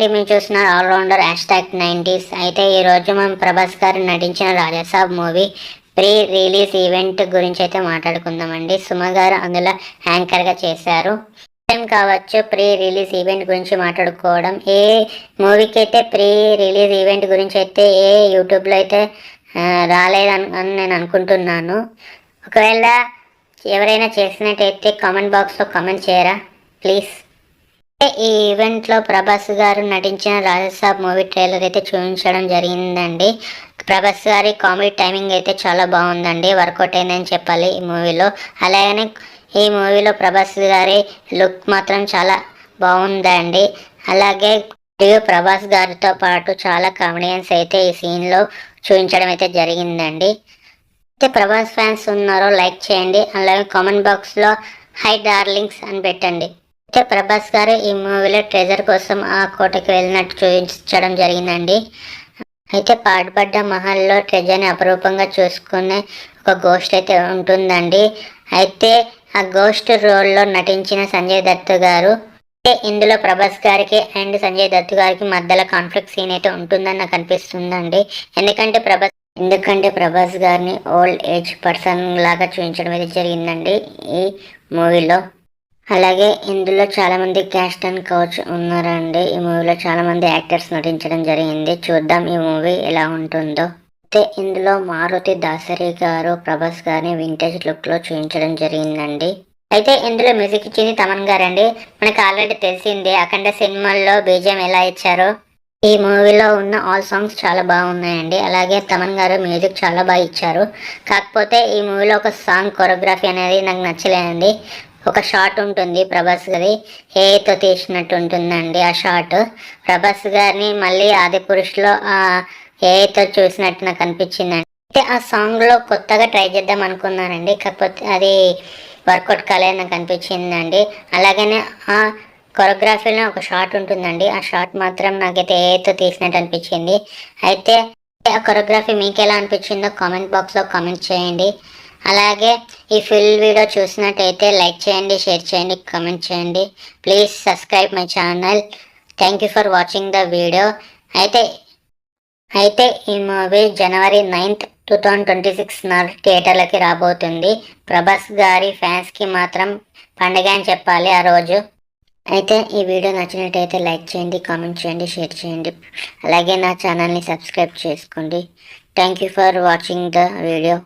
అండి, మీరు చూస్తున్నారు ఆల్రౌండర్ #90s. అయితే ఈరోజు మనం ప్రభాస్ గారు నటించిన Raja Saab movie pre release event గురించి అయితే మాట్లాడుకుందామండి. సుమ గారు అందులో యాంకర్గా చేశారు. కావచ్చు ప్రీ రిలీజ్ ఈవెంట్ గురించి మాట్లాడుకోవడం. ఏ మూవీకి అయితే ప్రీ రిలీజ్ ఈవెంట్ గురించి అయితే ఏ యూట్యూబ్లో అయితే రాలేదని నేను అనుకుంటున్నాను. ఒకవేళ ఎవరైనా చేసినట్టయితే కామెంట్ బాక్స్లో కామెంట్ చేయరా ప్లీజ్. ఈ ఈవెంట్లో ప్రభాస్ గారు నటించిన రాజాసాబ్ మూవీ ట్రైలర్ అయితే చూపించడం జరిగిందండి. ప్రభాస్ గారి కామెడీ టైమింగ్ అయితే చాలా బాగుందండి, వర్కౌట్ అయిందని చెప్పాలి ఈ మూవీలో. అలాగనే ఈ మూవీలో ప్రభాస్ గారి లుక్ మాత్రం చాలా బాగుందండి. అలాగే ప్రభాస్ గారితో పాటు చాలా కామెడియన్స్ అయితే ఈ సీన్లో చూపించడం అయితే జరిగిందండి. అయితే ప్రభాస్ ఫ్యాన్స్ ఉన్నారో లైక్ చేయండి, అలాగే కామెంట్ బాక్స్లో హై డార్లింగ్స్ అని పెట్టండి. అయితే ప్రభాస్ గారు ఈ మూవీలో ట్రెజర్ కోసం ఆ కోటకి వెళ్ళినట్టు చూపించడం జరిగిందండి. అయితే పాడుపడ్డ మహల్లో ట్రెజర్ని అపరూపంగా చూసుకునే ఒక గోస్ట్ అయితే ఉంటుందండి. అయితే ఆ గోస్ట్ రోల్లో నటించిన సంజయ్ దత్ గారు. అయితే ఇందులో ప్రభాస్ గారికి అండ్ సంజయ్ దత్ గారికి మధ్యలో కాన్ఫ్లిక్ట్ సీన్ అయితే ఉంటుందని నాకు అనిపిస్తుందండి. ఎందుకంటే ప్రభాస్ గారిని ఓల్డ్ ఏజ్ పర్సన్ లాగా చూపించడం అయితే జరిగిందండి ఈ మూవీలో. అలాగే ఇందులో చాలా మంది క్యాస్ట్ అండ్ కోచ్ ఉన్నారండి. ఈ మూవీలో చాలా మంది యాక్టర్స్ నటించడం జరిగింది. చూద్దాం ఈ మూవీ ఎలా ఉంటుందో. అయితే ఇందులో మారుతి దాసరి గారు ప్రభాస్ గారిని వింటేజ్ లుక్ లో చూపించడం జరిగిందండి. అయితే ఇందులో మ్యూజిక్ ఇచ్చింది తమన్ గారండి. మనకు ఆల్రెడీ తెలిసిందే అఖండ సినిమాల్లో బీజిఎం ఎలా ఇచ్చారో. ఈ మూవీలో ఉన్న ఆల్ సాంగ్స్ చాలా బాగున్నాయండి. అలాగే తమన్ గారు మ్యూజిక్ చాలా బాగా ఇచ్చారు. కాకపోతే ఈ మూవీలో ఒక సాంగ్ కొరియోగ్రఫీ అనేది నాకు నచ్చలేదండి. ఒక షాట్ ఉంటుంది ప్రభాస్ గారి ఏతో తీసినట్టు ఉంటుందండి. ఆ షాట్ ప్రభాస్ గారిని మళ్ళీ ఆది పురుషులో ఏతో చూసినట్టు నాకు అనిపించిందండి. అయితే ఆ సాంగ్లో కొత్తగా ట్రై చేద్దాం అనుకున్నానండి, కాకపోతే అది వర్కౌట్ కాలేదు నాకు అనిపించిందండి. అలాగనే ఆ కొరియోగ్రఫీలో ఒక షాట్ ఉంటుందండి, ఆ షాట్ మాత్రం నాకైతే ఏతో తీసినట్టు అనిపించింది. అయితే ఆ కొరియోగ్రఫీ మీకు ఎలా అనిపించిందో కామెంట్ బాక్స్లో కామెంట్ చేయండి. అలాగే ఈ ఫుల్ వీడియో చూసినట్టయితే లైక్ చేయండి, షేర్ చేయండి, కామెంట్ చేయండి. Please subscribe my channel. Thank you for watching the video. అయితే ఈ మూవీ January 9th, 2026 థియేటర్లకి రాబోతుంది. ప్రభాస్ గారి ఫ్యాన్స్కి మాత్రం పండుగ అని చెప్పాలి ఆ రోజు. అయితే ఈ వీడియో నచ్చినట్టయితే లైక్ చేయండి, కామెంట్ చేయండి, షేర్ చేయండి. అలాగే నా ఛానల్ని సబ్స్క్రైబ్ చేసుకోండి. Thank you for watching the video.